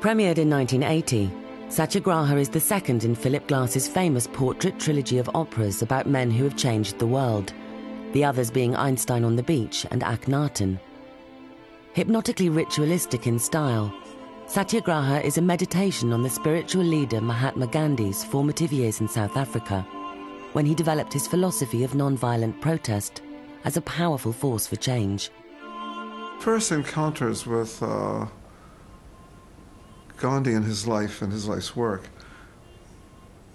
Premiered in 1980, Satyagraha is the second in Philip Glass's famous portrait trilogy of operas about men who have changed the world, the others being Einstein on the Beach and Akhenaten. Hypnotically ritualistic in style, Satyagraha is a meditation on the spiritual leader Mahatma Gandhi's formative years in South Africa, when he developed his philosophy of non-violent protest as a powerful force for change. First encounters with Gandhi and his life and his life's work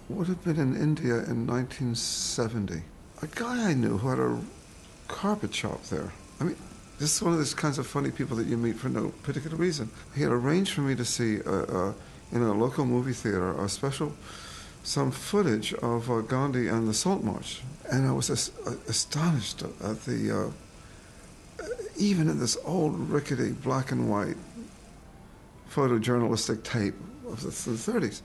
would have been in India in 1970. A guy I knew who had a carpet shop there. I mean, this is one of those kinds of funny people that you meet for no particular reason. He had arranged for me to see in a local movie theater some footage of Gandhi and the Salt March. And I was astonished at the, even in this old rickety black and white photojournalistic tape of the 30s,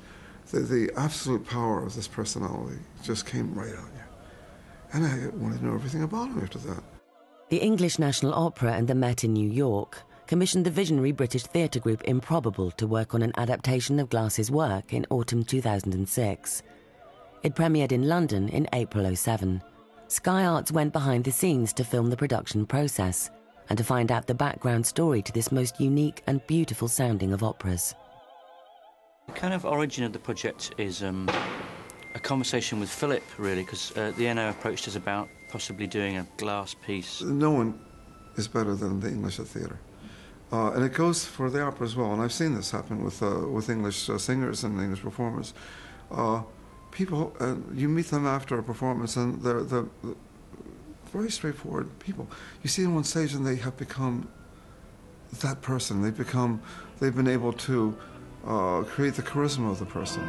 the absolute power of this personality just came right on you. And I wanted to know everything about him after that. The English National Opera and the Met in New York commissioned the visionary British theatre group Improbable to work on an adaptation of Glass's work in autumn 2006. It premiered in London in April '07. Sky Arts went behind the scenes to film the production process and to find out the background story to this most unique and beautiful sounding of operas. The kind of origin of the project is a conversation with Philip, really, because the NO approached us about possibly doing a Glass piece. No one is better than the English at theatre. And it goes for the opera as well, and I've seen this happen with English singers and English performers. People, you meet them after a performance, and they're very straightforward people. You see them on stage, and they have become that person. They've been able to create the charisma of the person.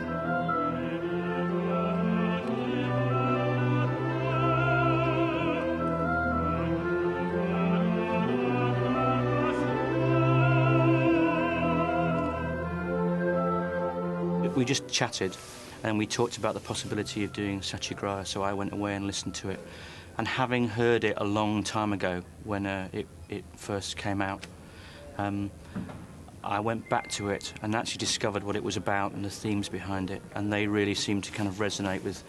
We just chatted, and we talked about the possibility of doing Satyagraha, so I went away and listened to it. And having heard it a long time ago, when it first came out, I went back to it and actually discovered what it was about and the themes behind it, and they really seemed to kind of resonate with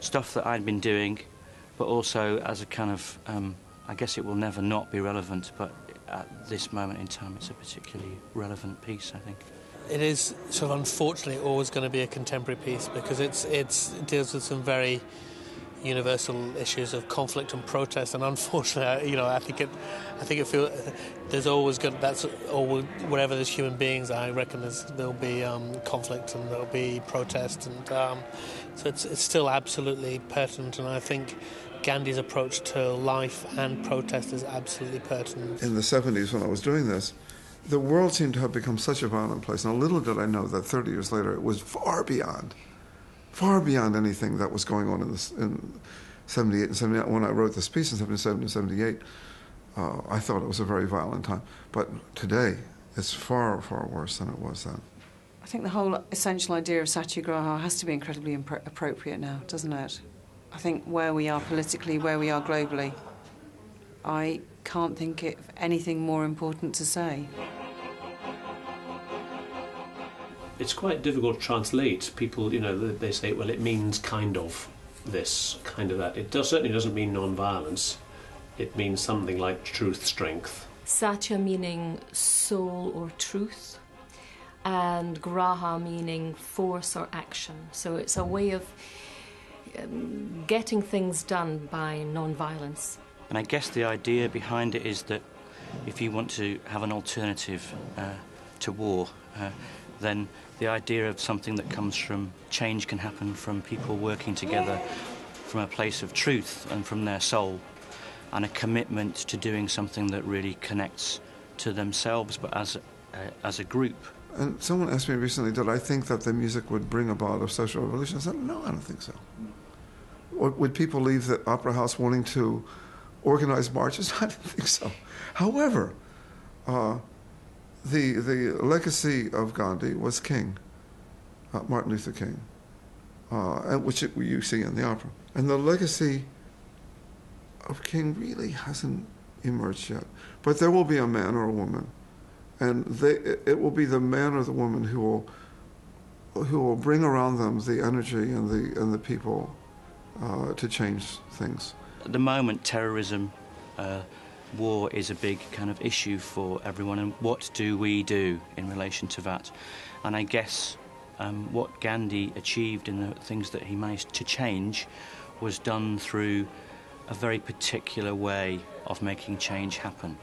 stuff that I'd been doing, but also as a kind of, I guess it will never not be relevant, but at this moment in time it's a particularly relevant piece, I think. It is sort of unfortunately always going to be a contemporary piece because it deals with some very universal issues of conflict and protest, and unfortunately, I think it feels there's always wherever there's human beings, I reckon there'll be conflict and there'll be protest, and so it's still absolutely pertinent. And I think Gandhi's approach to life and protest is absolutely pertinent. In the 70s, when I was doing this, the world seemed to have become such a violent place. Now, little did I know that 30 years later, it was far beyond anything that was going on in 78 and 79. When I wrote this piece in 77 and 78, I thought it was a very violent time. But today, it's far, far worse than it was then. I think the whole essential idea of Satyagraha has to be incredibly appropriate now, doesn't it? I think where we are politically, where we are globally, I can't think of anything more important to say. It's quite difficult to translate. People, they say, well, it means kind of this, kind of that. It certainly doesn't mean non-violence. It means something like truth, strength. Satya meaning soul or truth, and Graha meaning force or action. So it's a way of getting things done by non-violence. And I guess the idea behind it is that if you want to have an alternative to war, then the idea of something that comes from change can happen from people working together from a place of truth and from their soul, and a commitment to doing something that really connects to themselves, but as a group. And someone asked me recently, did I think that the music would bring about a social revolution? I said, no, I don't think so. Would people leave the opera house wanting to organize marches? I don't think so. However, the legacy of Gandhi was King, Martin Luther King, which you see in the opera. And the legacy of King really hasn't emerged yet. But there will be a man or a woman and it will be the man or the woman who will bring around them the energy and the people to change things. At the moment, terrorism, war is a big kind of issue for everyone, and what do we do in relation to that? And I guess what Gandhi achieved in the things that he managed to change was done through a very particular way of making change happen.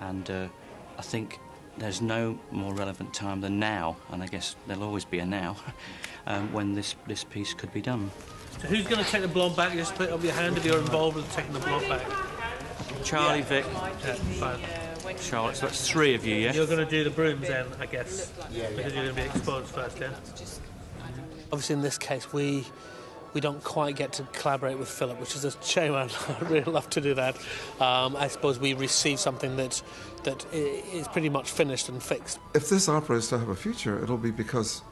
And I think there's no more relevant time than now, and I guess there'll always be a now, when this piece could be done. So who's going to take the blonde back? Just put up your hand if you're involved with taking the blonde back. Charlie, Vic, Fine. Charlotte, so that's three of you, yeah? You're going to do the brooms then, I guess, because you're going to be exposed first, yeah? Obviously, in this case, we don't quite get to collaborate with Philip, which is a shame. I'd really love to do that. I suppose we receive something that is pretty much finished and fixed. If this opera is to have a future, it'll be because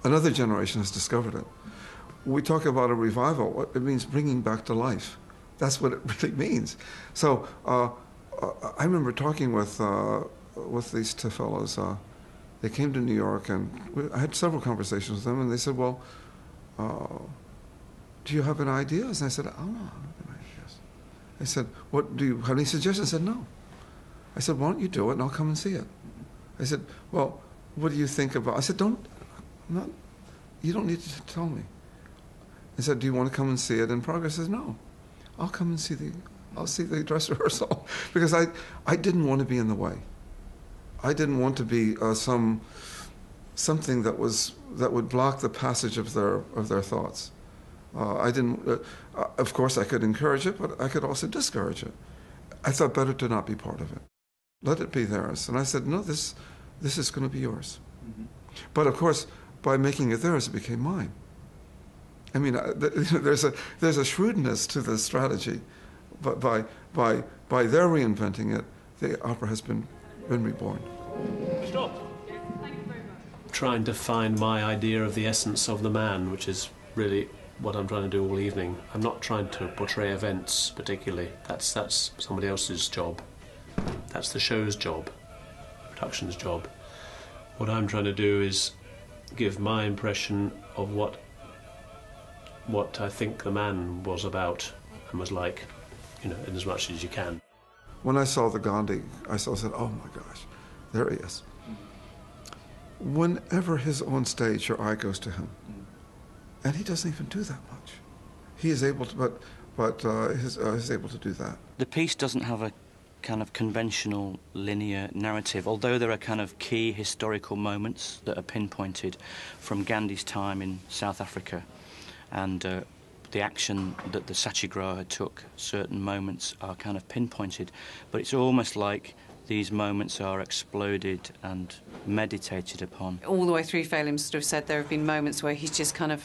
another generation has discovered it. We talk about a revival. It means bringing back to life. That's what it really means. So I remember talking with these two fellows. They came to New York, and I had several conversations with them, and they said, well, do you have any ideas? And I said, oh, no, I don't have any ideas. They said, what, do you have any suggestions? I said, no. I said, why don't you do it, and I'll come and see it. I said, well, what do you think about... I said, you don't need to tell me. I said, do you want to come and see it in progress? I said, no. I'll come and see the dress rehearsal. Because I didn't want to be in the way. I didn't want to be something that would block the passage of their thoughts. I didn't. Of course, I could encourage it, but I could also discourage it. I thought better to not be part of it. Let it be theirs. And I said, no, this is going to be yours. Mm-hmm. But of course, by making it theirs, it became mine. I mean, there's a shrewdness to the strategy, but by their reinventing it, the opera has been reborn. Stop. Trying to find my idea of the essence of the man, which is really what I'm trying to do all evening. I'm not trying to portray events particularly. That's somebody else's job. That's the show's job, production's job. What I'm trying to do is give my impression of what I think the man was about and was like, in as much as you can. When I saw the Gandhi, I said, oh my gosh, there he is. Whenever he's on stage, your eye goes to him. And he doesn't even do that much. He is able to, but he's able to do that. The piece doesn't have a kind of conventional linear narrative, although there are kind of key historical moments that are pinpointed from Gandhi's time in South Africa, and the action that the Satyagraha took, certain moments are kind of pinpointed, but it's almost like these moments are exploded and meditated upon. All the way through, Phelim sort of said there have been moments where he's just kind of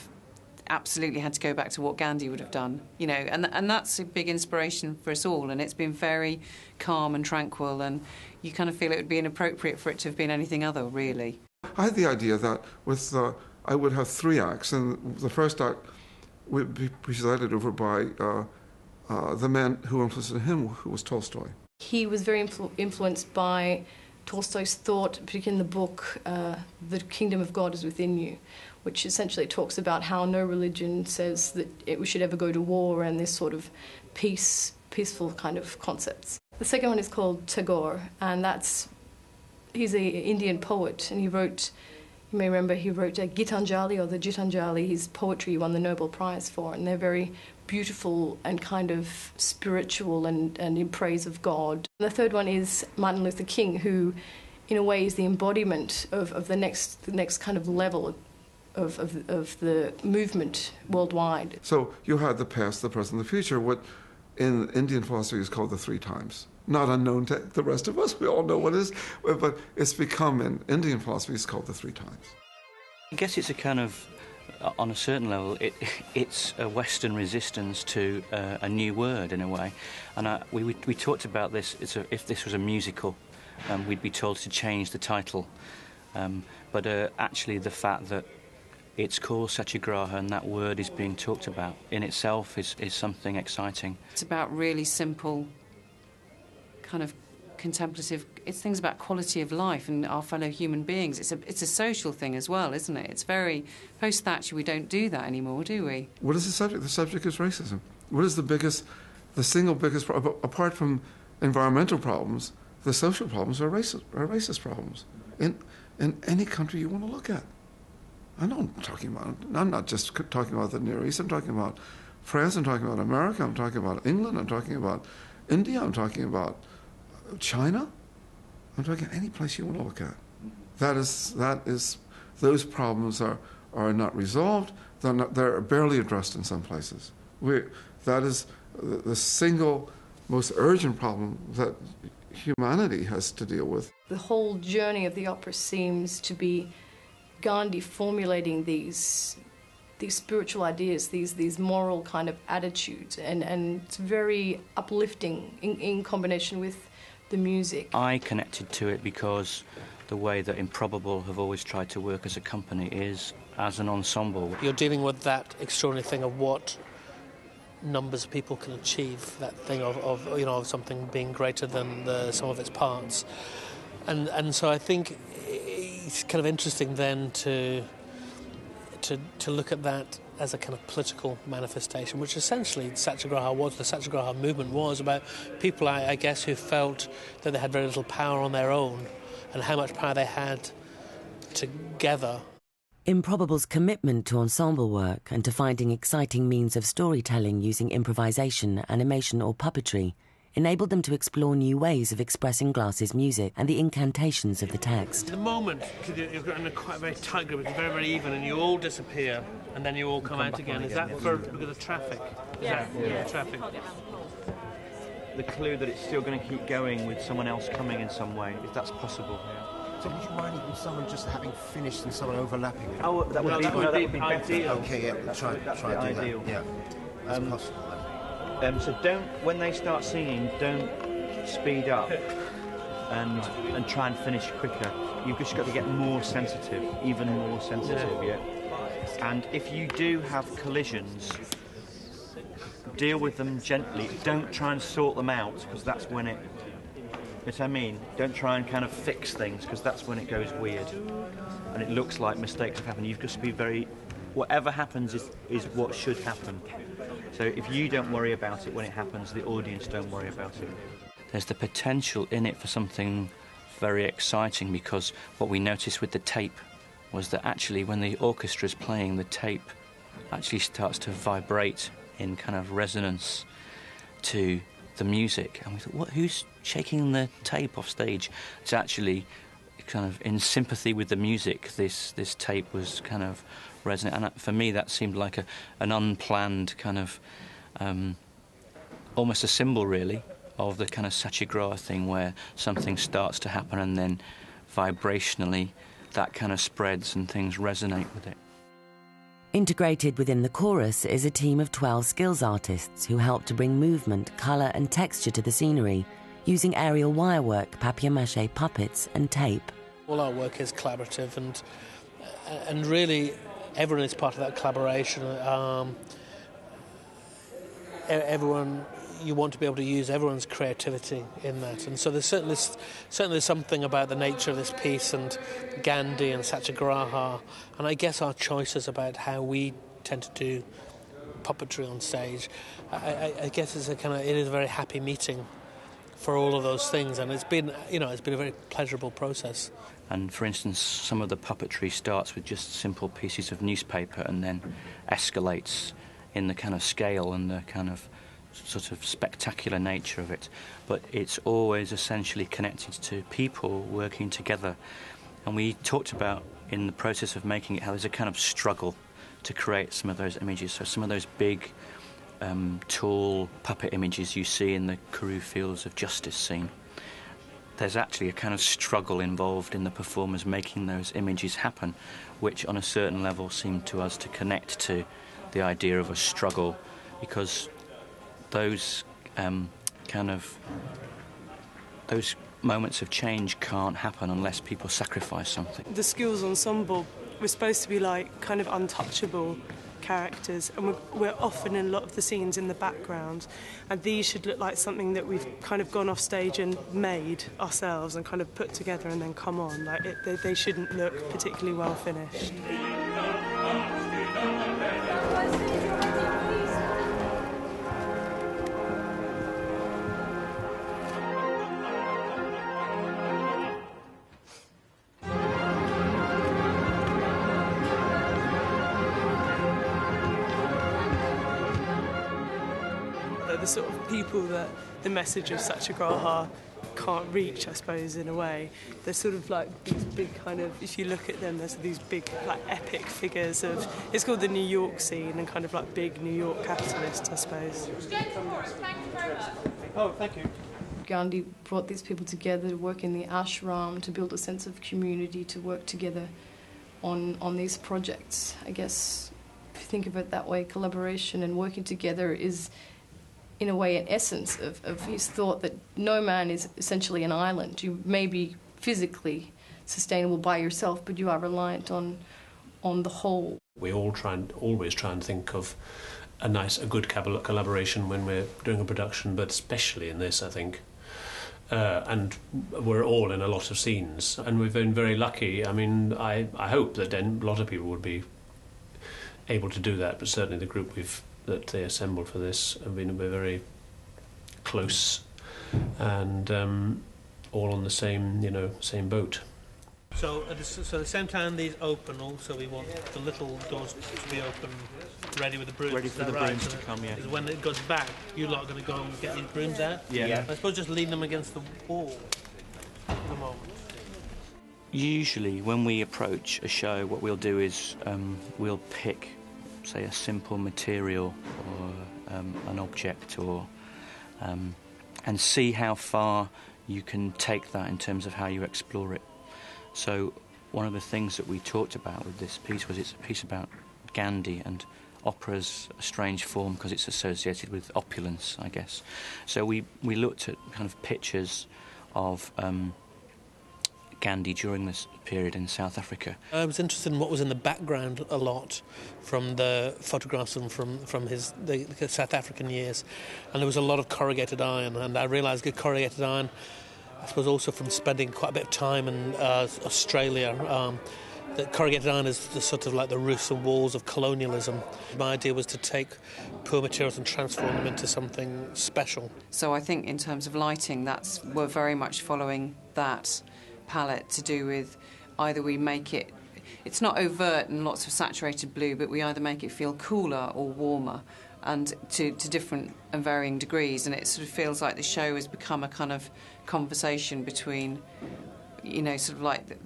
absolutely had to go back to what Gandhi would have done, and that's a big inspiration for us all, and it's been very calm and tranquil, and you kind of feel it would be inappropriate for it to have been anything other, really. I had the idea that I would have 3 acts, and the first act would be presided over by the man who influenced him, who was Tolstoy. He was very influenced by Tolstoy's thought, particularly in the book The Kingdom of God is Within You, which essentially talks about how no religion says that we should ever go to war, and this sort of peaceful kind of concepts. The second one is called Tagore, and he's an Indian poet, and he wrote, you may remember, he wrote Gitanjali, or the Gitanjali. His poetry won the Nobel Prize for, and they're very beautiful and kind of spiritual and in praise of God. And the third one is Martin Luther King, who in a way is the embodiment of the next kind of level of the movement worldwide. So you had the past, the present, the future, what in Indian philosophy is called the 3 times. Not unknown to the rest of us, we all know what it is, but it's become, in Indian philosophy, it's called the 3 times. I guess it's a kind of, on a certain level, it's a Western resistance to a new word, in a way. And we talked about this, if this was a musical, we'd be told to change the title. But actually the fact that it's called Satyagraha and that word is being talked about in itself is something exciting. It's about really simple kind of contemplative. It's things about quality of life and our fellow human beings. It's a social thing as well, isn't it? It's very post-Thatcher. We don't do that anymore, do we? What is the subject? The subject is racism. What is the single biggest problem? Apart from environmental problems, the social problems are racist problems in any country you want to look at. I know I'm talking about. I'm not just talking about the Near East. I'm talking about France. I'm talking about America. I'm talking about England. I'm talking about India. I'm talking about China. I'm talking any place you want to look at. That is. Those problems are not resolved. They're barely addressed in some places. That is the single most urgent problem that humanity has to deal with. The whole journey of the opera seems to be Gandhi formulating these spiritual ideas, these moral kind of attitudes, and it's very uplifting in combination with the music. I connected to it because the way that Improbable have always tried to work as a company is as an ensemble. You're dealing with that extraordinary thing of what numbers of people can achieve, that thing of something being greater than the sum of its parts, and so I think it's kind of interesting then to look at that as a kind of political manifestation, which essentially Satyagraha was. The Satyagraha movement was about people, I guess, who felt that they had very little power on their own and how much power they had together. Improbable's commitment to ensemble work and to finding exciting means of storytelling using improvisation, animation or puppetry enabled them to explore new ways of expressing Glass's music and the incantations of the text. At the moment, you've got in a quite very tight group, it's very, very even, and you all disappear, and then you all come out again. Is that because of traffic? Yeah. Traffic. The clue that it's still going to keep going with someone else coming in some way, if that's possible. So would you mind with someone just having finished and someone overlapping it? Oh, that would be ideal. Okay, yeah, we'll try That'd do be that. ideal. Yeah, that's possible. So don't, when they start singing, don't speed up and try and finish quicker. You've just got to get more sensitive, even more sensitive, yeah. And if you do have collisions, deal with them gently. Don't try and sort them out, because that's when it... You know what I mean? Don't try and kind of fix things, because that's when it goes weird. And it looks like mistakes have happened. You've got to be very... Whatever happens is what should happen. So if you don't worry about it when it happens, the audience don't worry about it. There's the potential in it for something very exciting, because what we noticed with the tape was that actually when the orchestra's playing, the tape actually starts to vibrate in kind of resonance to the music. And we thought, who's shaking the tape off stage? It's actually kind of in sympathy with the music. This tape was kind of resonant, and for me that seemed like an unplanned kind of almost a symbol really of the kind of Satyagraha thing, where something starts to happen and then vibrationally that kind of spreads and things resonate with it. Integrated within the chorus is a team of 12 skills artists who help to bring movement, colour and texture to the scenery, using aerial wirework, papier-mâché puppets and tape. All our work is collaborative, and really everyone is part of that collaboration. Everyone, you want to be able to use everyone's creativity in that, and so there's certainly something about the nature of this piece and Gandhi and Satyagraha, and I guess our choices about how we tend to do puppetry on stage. I guess it is a very happy meeting for all of those things, and it's been a very pleasurable process. And for instance, some of the puppetry starts with just simple pieces of newspaper and then escalates in the kind of scale and the kind of sort of spectacular nature of it. But it's always essentially connected to people working together. And we talked about in the process of making it how there's a kind of struggle to create some of those images. So some of those big tall puppet images you see in the Karoo Fields of Justice scene, there's actually a kind of struggle involved in the performers making those images happen, which on a certain level seemed to us to connect to the idea of a struggle, because those those moments of change can't happen unless people sacrifice something. The skills ensemble was supposed to be like kind of untouchable characters, and we're often in a lot of the scenes in the background, and these should look like something that we've kind of gone off stage and made ourselves and kind of put together and then come on. Like they shouldn't look particularly well finished. The sort of people that the message of Satyagraha can't reach, I suppose, in a way. They're sort of like these big kind of, if you look at them, there's these big like epic figures of, it's called the New York scene, and kind of like big New York capitalists, I suppose. Oh, thank you. Gandhi brought these people together to work in the ashram, to build a sense of community, to work together on these projects. I guess if you think of it that way, collaboration and working together is, in a way, an essence of his thought that no man is essentially an island. You may be physically sustainable by yourself, but you are reliant on the whole. We always try and think of a good collaboration when we're doing a production, but especially in this, I think. And we're all in a lot of scenes, and we've been very lucky. I mean, I hope that then a lot of people would be able to do that, but certainly the group that they assembled for this have been very close and all on the same boat. So at the same time these open, also we want the little doors to be open, ready with the brooms. Ready for the brooms to come, yeah. When it goes back, you lot are going to go and get these brooms out? Yeah. I suppose just lean them against the wall at the moment. Usually when we approach a show, what we'll do is we'll pick, say, a simple material or an object, or and see how far you can take that in terms of how you explore it. So one of the things that we talked about with this piece was it's a piece about Gandhi, and opera's a strange form because it's associated with opulence, I guess. So we looked at kind of pictures of Gandhi during this period in South Africa. I was interested in what was in the background a lot from the photographs and from the South African years, and there was a lot of corrugated iron, and I realised that corrugated iron, I suppose also from spending quite a bit of time in Australia, that corrugated iron is the sort of like the roofs and walls of colonialism. My idea was to take poor materials and transform them into something special. So I think in terms of lighting, we're very much following that palette, to do with either we make it's not overt and lots of saturated blue, but we either make it feel cooler or warmer, and to different and varying degrees, and it sort of feels like the show has become a kind of conversation between, sort of like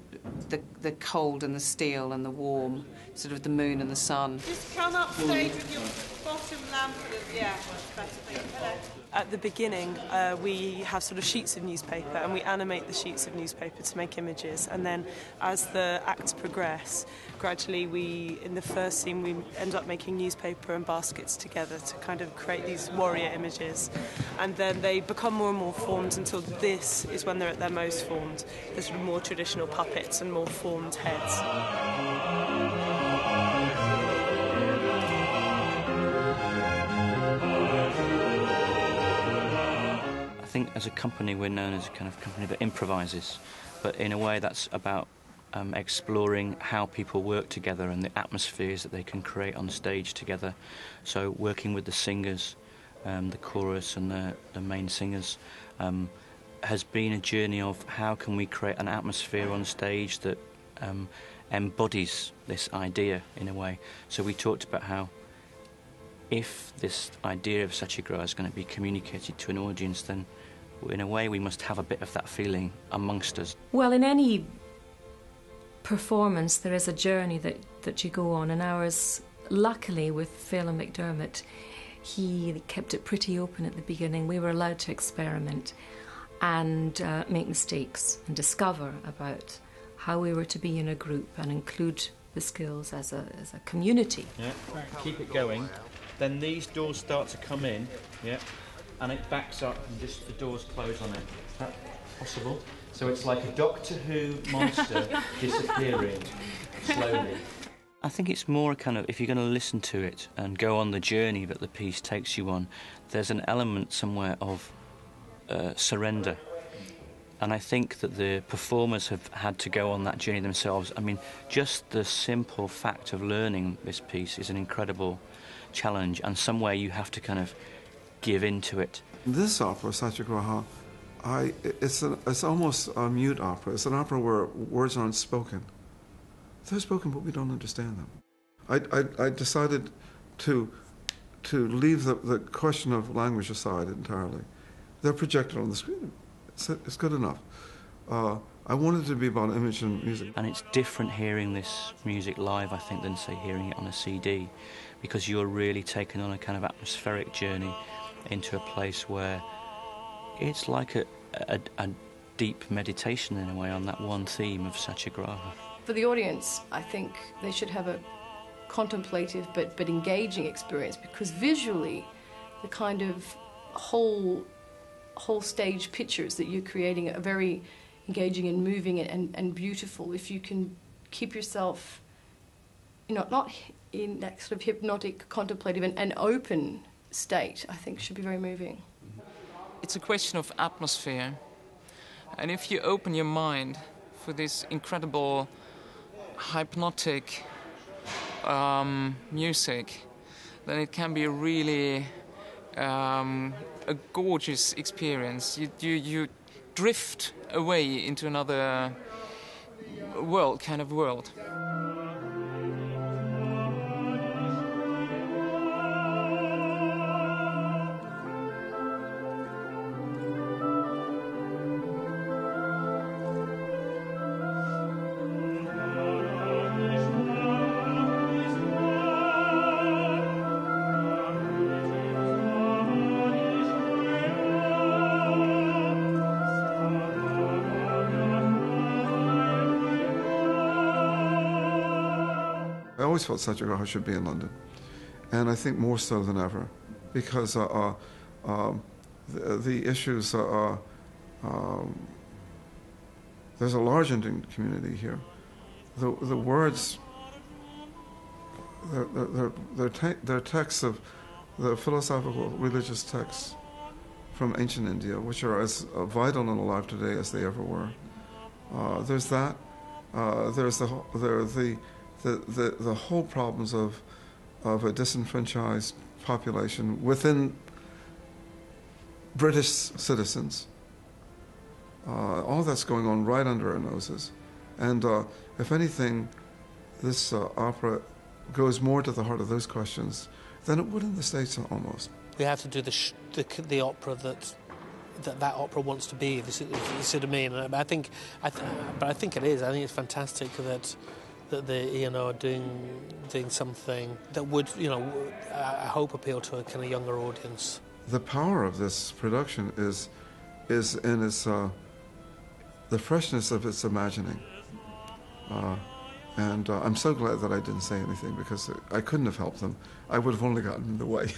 the cold and the steel and the warm, sort of the moon and the sun. Just come up stage with your bottom lamp. Yeah, much better. Thank you. Hello. At the beginning, we have sort of sheets of newspaper, and we animate the sheets of newspaper to make images. And then, as the acts progress, gradually in the first scene, we end up making newspaper and baskets together to kind of create these warrior images. And then they become more and more formed until this is when they're at their most formed. There's sort of more traditional puppets and more formed heads. I think as a company we're known as a kind of company that improvises, but in a way that's about exploring how people work together and the atmospheres that they can create on stage together. So working with the singers, the chorus and the main singers, has been a journey of how can we create an atmosphere on stage that embodies this idea in a way. So we talked about how if this idea of Satyagraha is going to be communicated to an audience, then in a way we must have a bit of that feeling amongst us. Well, in any performance there is a journey that you go on, and ours, luckily with Phil and McDermott, he kept it pretty open at the beginning. We were allowed to experiment and make mistakes and discover about how we were to be in a group and include the skills as a community. Yeah, keep it going. Then these doors start to come in, yeah, and it backs up and just the doors close on it. Is that possible? So it's like a Doctor Who monster disappearing slowly. I think it's more kind of, if you're going to listen to it and go on the journey that the piece takes you on, there's an element somewhere of surrender. And I think that the performers have had to go on that journey themselves. I mean, just the simple fact of learning this piece is an incredible challenge, and somewhere you have to kind of give into it. This opera, Satyagraha, it's almost a mute opera. It's an opera where words aren't spoken. They're spoken, but we don't understand them. I decided to leave the question of language aside entirely. They're projected on the screen. It's good enough. I wanted it to be about image and music. And it's different hearing this music live, I think, than, say, hearing it on a CD, because you're really taken on a kind of atmospheric journey into a place where it's like a deep meditation, in a way, on that one theme of Satyagraha. For the audience, I think they should have a contemplative but engaging experience, because visually, the kind of whole stage pictures that you're creating are very engaging and moving and beautiful. If you can keep yourself, not in that sort of hypnotic, contemplative and open state, I think should be very moving. It's a question of atmosphere, and if you open your mind for this incredible hypnotic music, then it can be really a gorgeous experience. You drift away into another world. I always felt Satyagraha should be in London, and I think more so than ever, because the issues there's a large Indian community here. The words, they're texts of the philosophical religious texts from ancient India, which are as vital and alive today as they ever were. There's that. There's the whole problems of a disenfranchised population within British citizens. All that's going on right under our noses. And if anything, this opera goes more to the heart of those questions than it would in the States almost. We have to do the opera that opera wants to be. You see what I mean? I think it is. I think it's fantastic that they are doing something that would, I hope, appeal to a kind of younger audience. The power of this production is in its the freshness of its imagining, and I'm so glad that I didn't say anything, because I couldn't have helped them. I would have only gotten in the way.